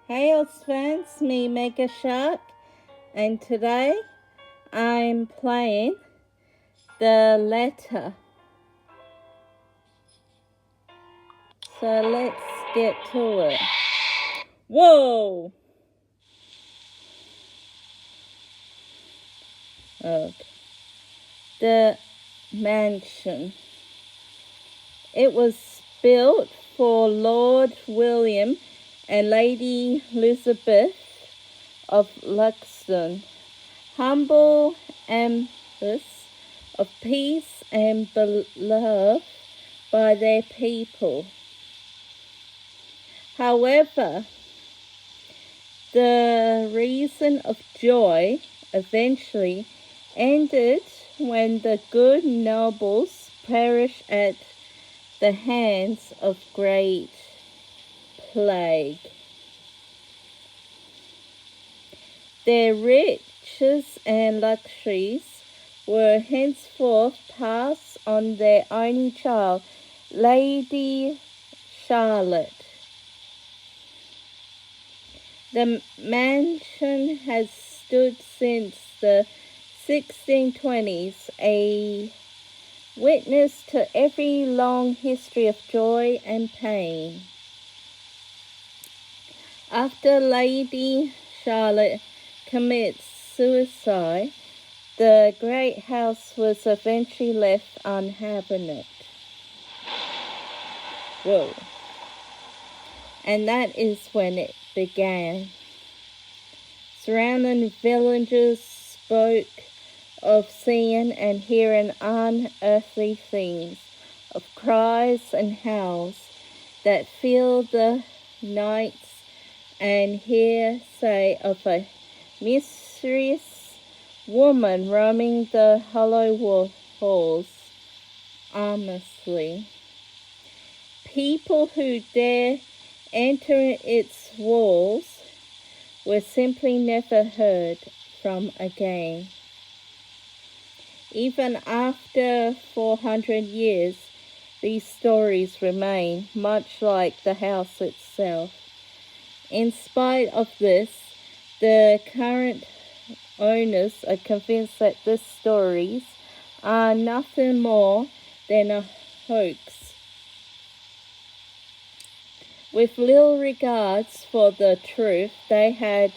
Hey old fans, me Megashark, and today I'm playing the letter. So let's get to it. Whoa! Okay. The mansion. It was built for Lord William and Lady Elizabeth of Luxon, humble embers of peace and beloved by their people. However, the reason of joy eventually ended when the good nobles perished at the hands of great plague. Their riches and luxuries were henceforth passed on their only child, Lady Charlotte. The mansion has stood since the 1620s, a witness to every long history of joy and pain. After Lady Charlotte commits suicide, the great house was eventually left uninhabited. Whoa. And that is when it began. Surrounding villagers spoke of seeing and hearing unearthly things, of cries and howls that filled the nights, and hearsay of a mysterious woman roaming the hollow halls aimlessly. People who dare enter its walls were simply never heard from again. Even after 400 years, these stories remain, much like the house itself. In spite of this, the current owners are convinced that these stories are nothing more than a hoax. With little regards for the truth, they had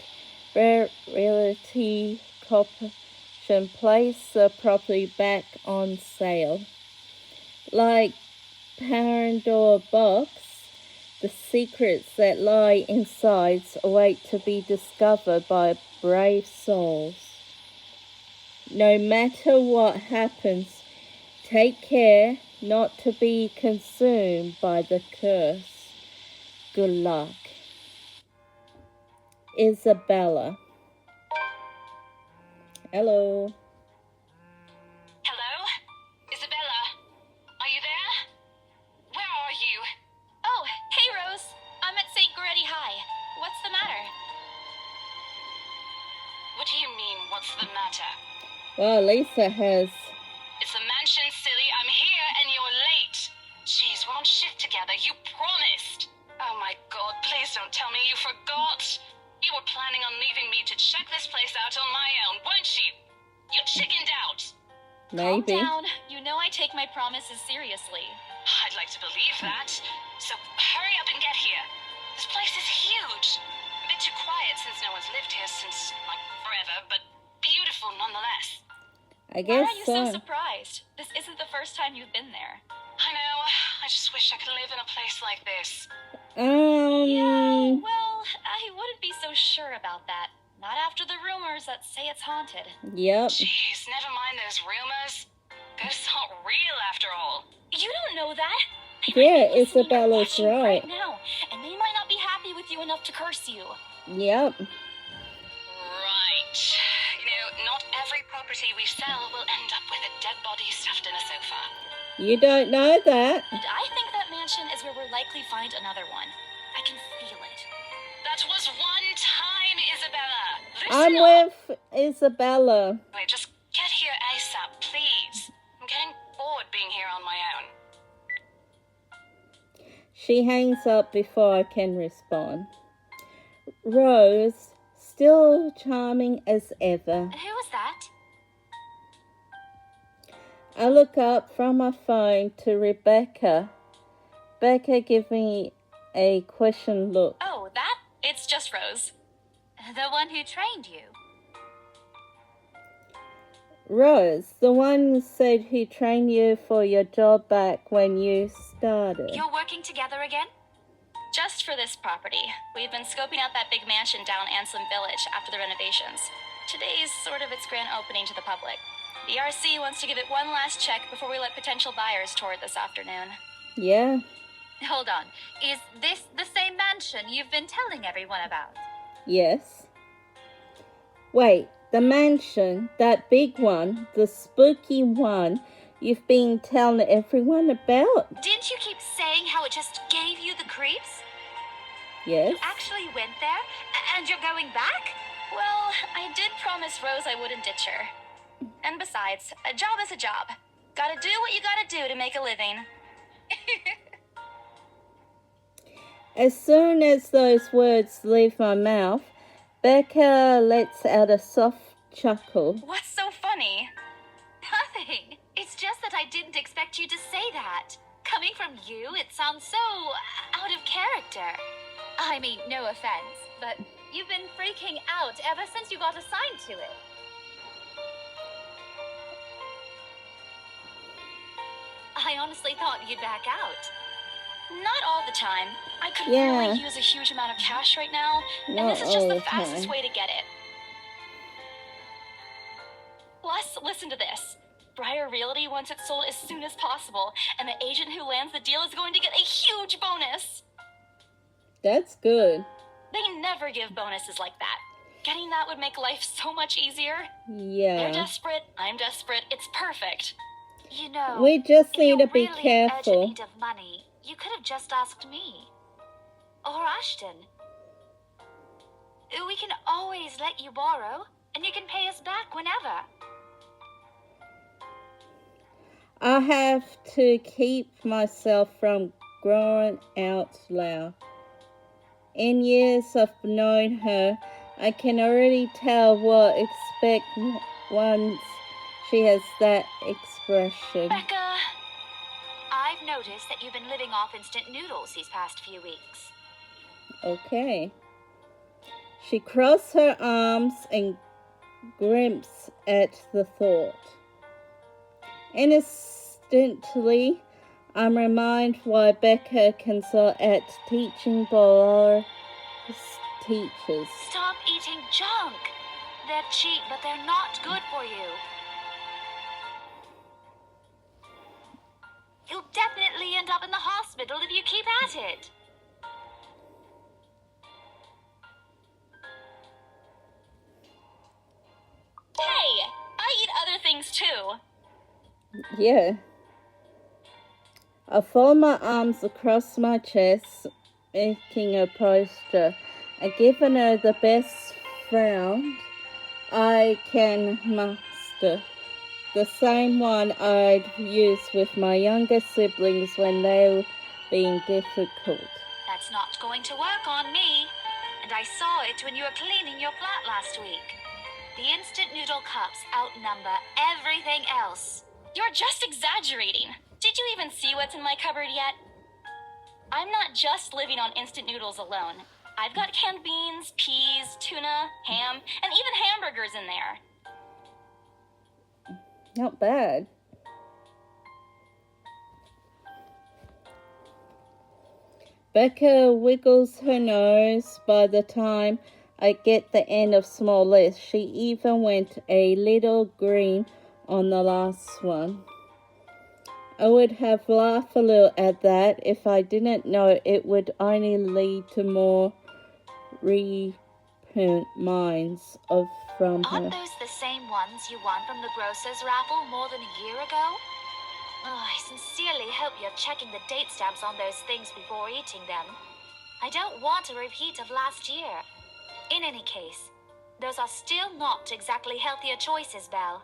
Realty Corporation place the property back on sale. Like Pandora's box, the secrets that lie inside await to be discovered by brave souls. No matter what happens, take care not to be consumed by the curse. Good luck. Isabella. Hello. Hello? Isabella? Are you there? Where are you? Oh, hey Rose. I'm at St. Goretti High. What's the matter? What do you mean, what's the matter? Well, Lisa has... It's the mansion, silly. I'm here and you're late. Jeez, we're on shift together. You promised. Oh my God, please don't tell me you forgot. You were planning on leaving me to check this place out on my own, weren't you? You chickened out. Maybe. Calm down. You know I take my promises seriously. I'd like to believe that. So hurry up and get here. This place is huge. A bit too quiet since no one's lived here since, like, forever, but beautiful nonetheless. I guess Why are you so surprised? This isn't the first time you've been there. I know. I just wish I could live in a place like this. Yeah, well, I wouldn't be so sure about that. Not after the rumors that say it's haunted. Yep. Jeez, never mind those rumors. Ghosts aren't real after all. You don't know that. Yeah, Isabella's right. Now, and they might not be happy with you enough to curse you. Yep. Right. You know, not every property we sell will end up with a dead body stuffed in a sofa. You don't know that. And I think that mansion is where we'll likely find another one. I can feel it. That was one time, Isabella. I'm with Isabella. Wait, just get here ASAP, please. I'm getting bored being here on my own. She hangs up before I can respond. Rose, still charming as ever. Who was that? I look up from my phone to Rebecca. Becca gives me a question look. Oh, that? It's just Rose. The one who trained you. Rose, the one who said he trained you for your job back when you started. You're working together again? Just for this property. We've been scoping out that big mansion down Ansem Village after the renovations. Today's sort of its grand opening to the public. The RC wants to give it one last check before we let potential buyers tour it this afternoon. Yeah. Hold on. Is this the same mansion you've been telling everyone about? Yes. Wait, the mansion, that big one, the spooky one you've been telling everyone about? Didn't you keep saying how it just gave you the creeps? Yes. You actually went there? And you're going back? Well, I did promise Rose I wouldn't ditch her. And besides, a job is a job. Gotta do what you gotta do to make a living. As soon as those words leave my mouth, Becca lets out a soft chuckle. What's so funny? Nothing. It's just that I didn't expect you to say that. Coming from you, it sounds so out of character. I mean, no offense, but you've been freaking out ever since you got assigned to it. I honestly thought you'd back out. Not all the time. I could Yeah. really use a huge amount of cash right now, and Not this is just all the the fastest time. way to get it. Plus, listen to this. Briar Realty wants it sold as soon as possible, and the agent who lands the deal is going to get a huge bonus. That's good. They never give bonuses like that. Getting that would make life so much easier. They're Yeah. desperate, I'm desperate, it's perfect. You know, We just if need you're to be really in urgent careful. need of money, you could have just asked me. Or Ashton. We can always let you borrow, and you can pay us back whenever. I have to keep myself from growing out loud. In years of knowing her, I can already tell what expect once she has that expression. Becca, I've noticed that you've been living off instant noodles these past few weeks. Okay. She crossed her arms and grimaced at the thought. Instantly, I'm reminded why Becca can so at teaching Bola's teachers. Stop eating junk. They're cheap, but they're not good for you. You'll definitely end up in the hospital if you keep at it. Hey, I eat other things too. Yeah. I fold my arms across my chest, making a posture. I've given her the best frown I can muster. The same one I'd use with my younger siblings when they were being difficult. That's not going to work on me. And I saw it when you were cleaning your flat last week. The instant noodle cups outnumber everything else. You're just exaggerating. Did you even see what's in my cupboard yet? I'm not just living on instant noodles alone. I've got canned beans, peas, tuna, ham, and even hamburgers in there. Not bad. Becca wiggles her nose. By the time I get the end of small list, she even went a little green on the last one. I would have laughed a little at that if I didn't know it would only lead to more reprimands from her. Aren't those the same ones you won from the grocer's raffle more than a year ago? Oh, I sincerely hope you're checking the date stamps on those things before eating them. I don't want a repeat of last year. In any case, those are still not exactly healthier choices, Belle.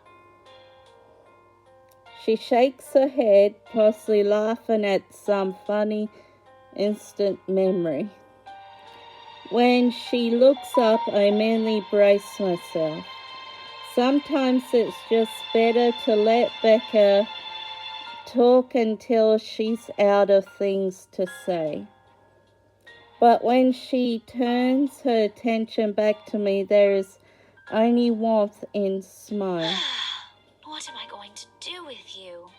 She shakes her head, possibly laughing at some funny instant memory. When she looks up, I mainly brace myself. Sometimes it's just better to let Becca talk until she's out of things to say. But when she turns her attention back to me, there is only warmth and smile. What am I going to do with you?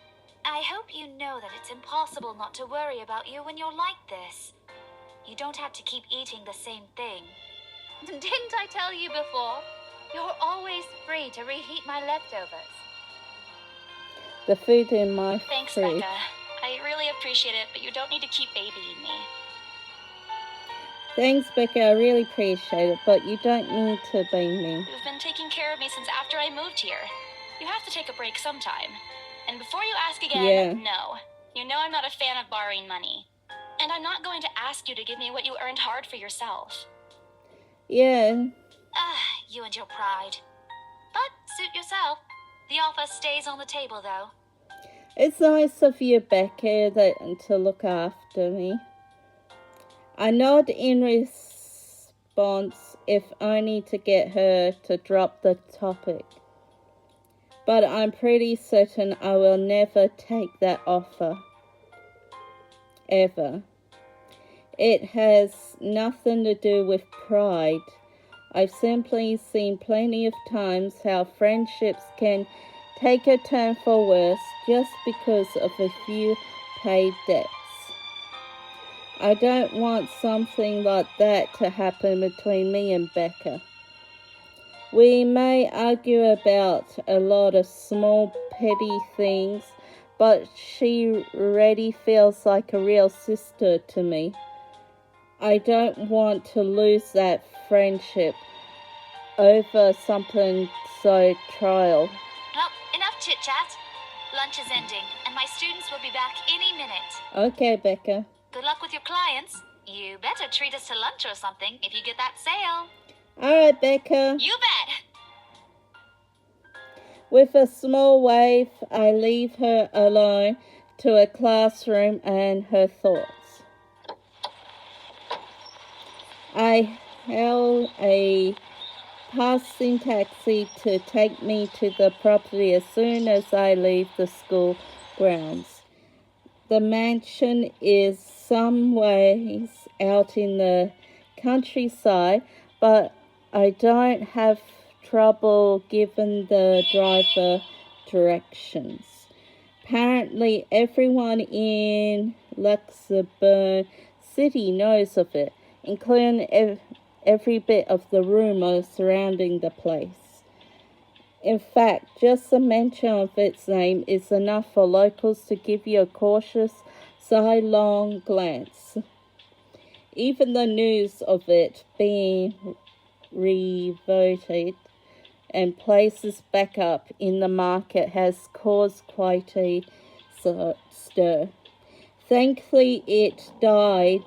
I hope you know that it's impossible not to worry about you when you're like this. You don't have to keep eating the same thing. Didn't I tell you before? You're always free to reheat my leftovers. The food in my Thanks, fridge. Becca. I really appreciate it, but you don't need to keep babying me. Thanks, Becca. I really appreciate it, but you don't need to be me. You've been taking care of me since after I moved here. You have to take a break sometime. And before you ask again, no. You know I'm not a fan of borrowing money. And I'm not going to ask you to give me what you earned hard for yourself. Yeah. You and your pride. But suit yourself. The offer stays on the table, though. It's nice of you, Becca, to look after me. I nod in response, if only to get her to drop the topic. But I'm pretty certain I will never take that offer. Ever. It has nothing to do with pride. I've simply seen plenty of times how friendships can take a turn for worse just because of a few paid debts. I don't want something like that to happen between me and Becca. We may argue about a lot of small petty things, but she already feels like a real sister to me. I don't want to lose that friendship over something so trivial. Well, enough chit-chat. Lunch is ending, and my students will be back any minute. Okay, Becca. Good luck with your clients. You better treat us to lunch or something if you get that sale. Alright, Becca. You bet! With a small wave, I leave her alone to a classroom and her thoughts. I hail a passing taxi to take me to the property as soon as I leave the school grounds. The mansion is some ways out in the countryside, but I don't have trouble giving the driver directions. Apparently, everyone in Luxembourg City knows of it, including every bit of the rumors surrounding the place. In fact, just the mention of its name is enough for locals to give you a cautious, sidelong glance. Even the news of it being revoted and places back up in the market has caused quite a stir. Thankfully, it died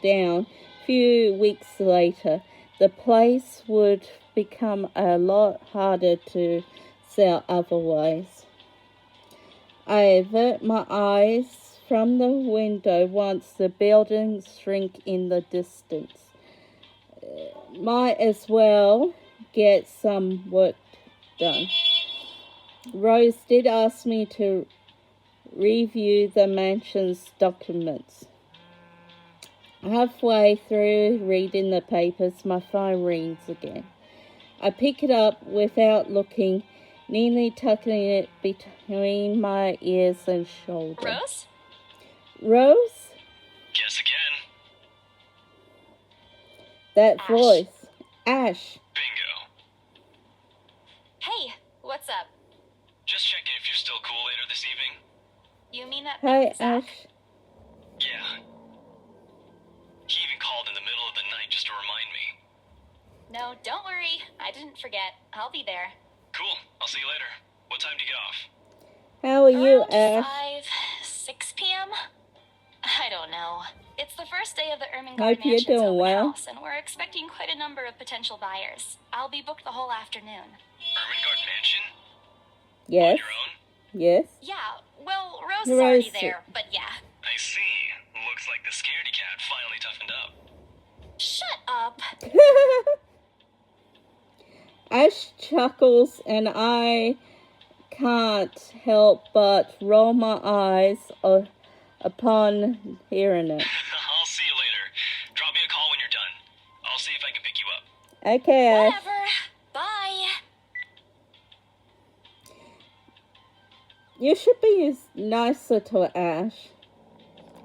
down a few weeks later. The place would become a lot harder to sell otherwise. I avert my eyes from the window once the buildings shrink in the distance. Might as well get some work done. Rose did ask me to review the mansion's documents. Halfway through reading the papers, my phone rings again. I pick it up without looking, neatly tucking it between my ears and shoulder. Rose? Rose? Guess again. That Ash. voice. Ash. Bingo. Hey, what's up? Just checking if you're still cool later this evening. You mean that Hey, Zach? Ash. Yeah. He even called in the middle of the night just to remind me. No, don't worry. I didn't forget. I'll be there. Cool. I'll see you later. What time do you get off? How are you, Around Ash? 6 p.m.? I don't know. It's the first day of the Ermengarde Hope you're Mansion's doing open well. house, and we're expecting quite a number of potential buyers. I'll be booked the whole afternoon. Ermengarde Mansion? Yes. On your own? Yes. Yeah, well, Rose is Rose- already there, but yeah. I see. Looks like the scaredy cat finally toughened up. Shut up. Ash chuckles, and I can't help but roll my eyes upon hearing it. I'll see you later. Drop me a call when you're done. I'll see if I can pick you up. Okay, Ash. Whatever. Bye. You should be nicer to Ash.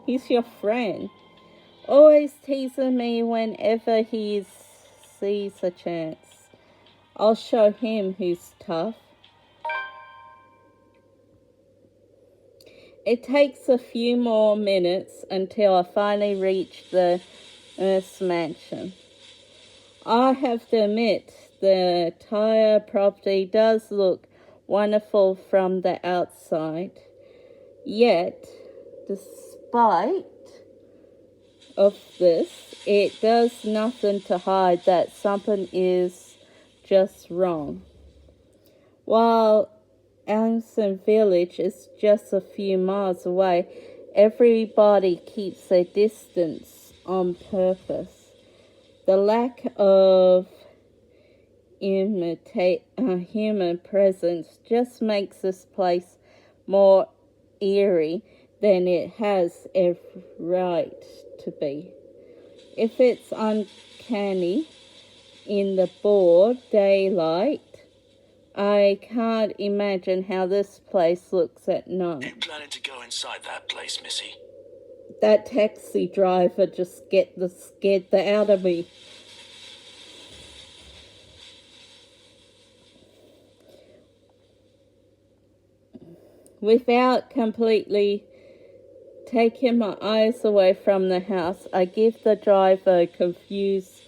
He's your friend. Always teasing me whenever he sees a chance. I'll show him who's tough. It takes a few more minutes until I finally reach the Earth's mansion. I have to admit, the entire property does look wonderful from the outside. Yet, despite of this, it does nothing to hide that something is just wrong. While Anson Village is just a few miles away, everybody keeps their distance on purpose. The lack of human presence just makes this place more eerie than it has every right to be. If it's uncanny in the broad daylight, I can't imagine how this place looks at night. You planning to go inside that place, Missy? That taxi driver just scared the out of me. Without completely taking my eyes away from the house, I give the driver a confused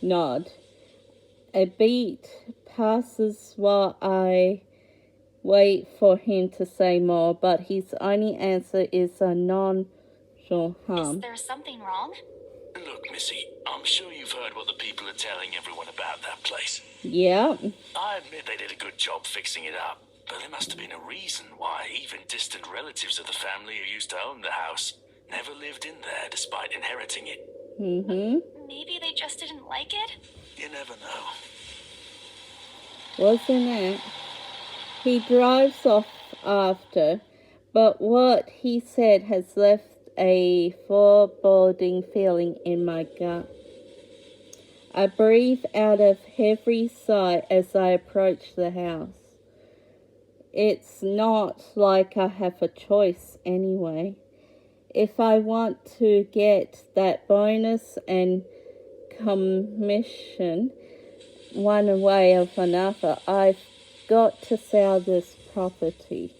nod. A beat passes while I wait for him to say more, but his only answer is a non-sure hum. Is there something wrong? Look, Missy, I'm sure you've heard what the people are telling everyone about that place. Yeah. I admit they did a good job fixing it up, but there must have been a reason why even distant relatives of the family who used to own the house never lived in there despite inheriting it. Maybe they just didn't like it? You never know. Wasn't it? He drives off after, but what he said has left a foreboding feeling in my gut. I breathe out of heavy sigh as I approach the house. It's not like I have a choice anyway. If I want to get that bonus and commission one way or another, I've got to sell this property.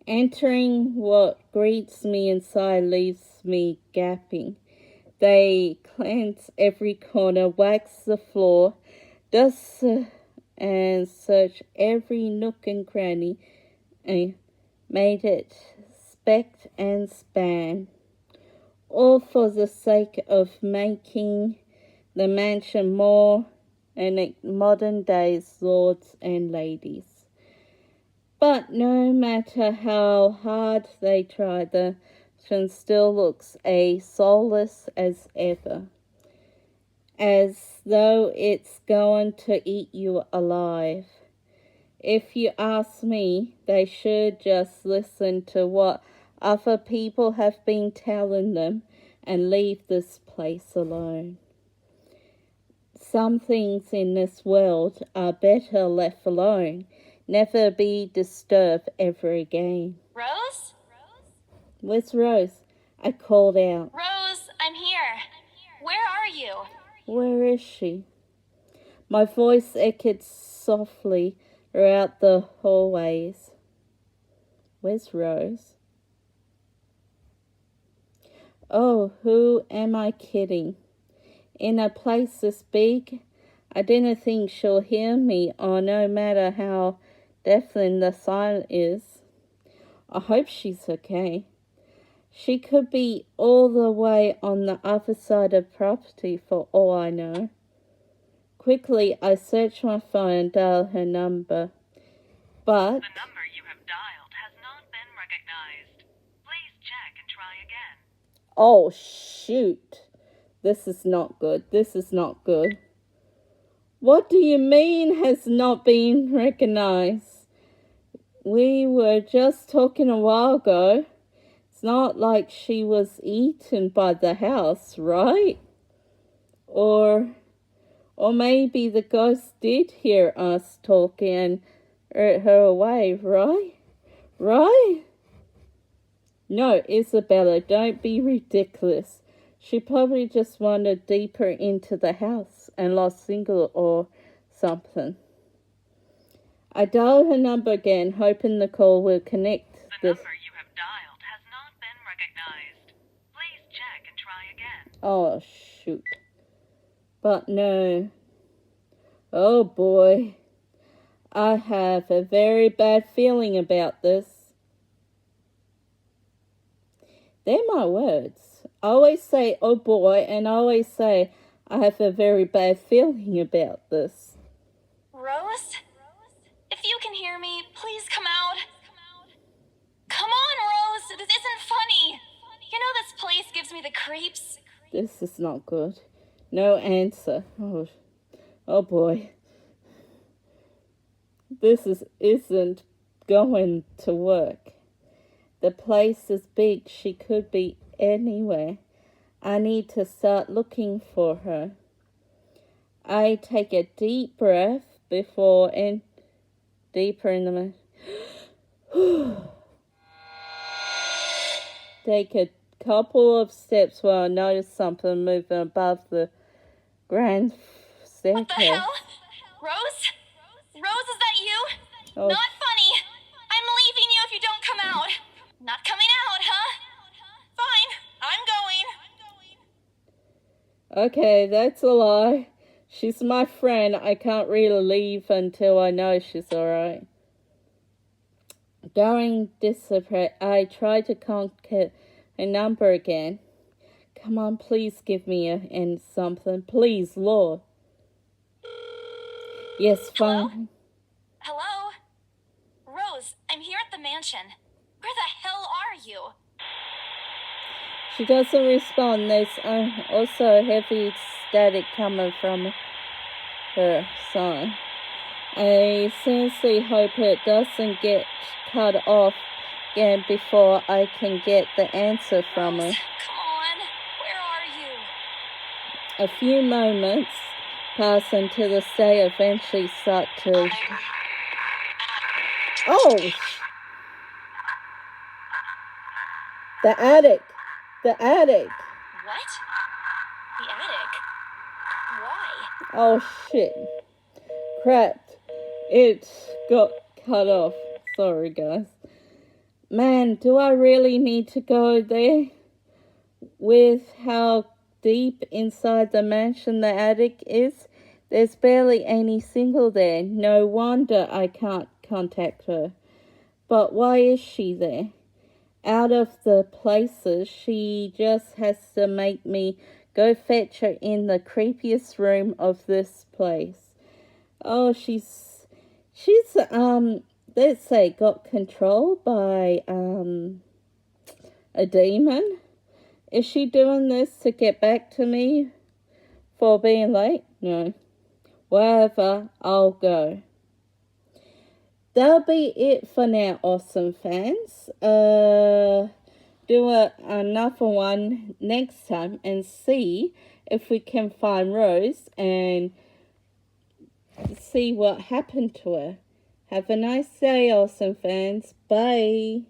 Entering what greets me inside leaves me gaping. They cleanse every corner, wax the floor, dust and search every nook and cranny, and made it speck and span, all for the sake of making the mansion more and modern days lords and ladies. But no matter how hard they try, the mansion still looks as soulless as ever, as though it's going to eat you alive. If you ask me, they should just listen to what other people have been telling them and leave this place alone. Some things in this world are better left alone, never be disturbed ever again. Rose? Where's Rose? I called out. Rose, I'm here. Where are you? Where is she? My voice echoed softly throughout the hallways. Where's Rose? Oh, who am I kidding? In a place this big, I didn't think she'll hear me, or no matter how deafening the silence is. I hope she's okay. She could be all the way on the other side of the property for all I know. Quickly, I searched my phone and dialed her number. But The number you have dialed has not been recognized. Please again. Oh, shoot. This is not good. This is not good. What do you mean has not been recognized? We were just talking a while ago. It's not like she was eaten by the house, right? Or maybe the ghost did hear us talking and hurt her away, right? Right? No, Isabella, don't be ridiculous. She probably just wandered deeper into the house and lost signal or something. I dialed her number again, hoping the call will connect. The number you have dialed has not been recognized. Please check and try again. Oh, shoot. But no. Oh, boy. I have a very bad feeling about this. They're my words. I always say, oh boy, and I always say, I have a very bad feeling about this. Rose? If you can hear me, please come out. Come on, Rose! This isn't funny! You know this place gives me the creeps. This is not good. No answer. Oh boy. This isn't going to work. The place is big. She could be anywhere. I need to start looking for her. I take a deep breath before and deeper in the take a couple of steps while I notice something moving above the grand staircase. What the hell? Rose? Rose, is that you? Oh. Not funny. I'm leaving you if you don't come out. Not coming out, huh? Fine, I'm going. Okay, that's a lie. She's my friend. I can't really leave until I know she's alright. Going desperate, I try to contact a number again. Come on, please give me something. Please, Lord. Yes, fine. Hello? Rose, I'm here at the mansion. Where the hell are you? She doesn't respond. There's also heavy static coming from her side. I sincerely hope it doesn't get cut off again before I can get the answer from her. Rose, come on. Where are you? A few moments pass until the stay eventually start to... Oh! The attic! The attic! What? The attic? Why? Oh shit. Crap. It got cut off. Sorry guys. Man, do I really need to go there? With how deep inside the mansion the attic is, there's barely any signal there. No wonder I can't contact her. But why is she there? Out of the places, she just has to make me go fetch her in the creepiest room of this place. Oh, she's let's say got controlled by a demon. Is she doing this to get back to me for being late? No. Wherever, I'll go. That'll be it for now, awesome fans. Do another one next time and see if we can find Rose and see what happened to her. Have a nice day, awesome fans. Bye.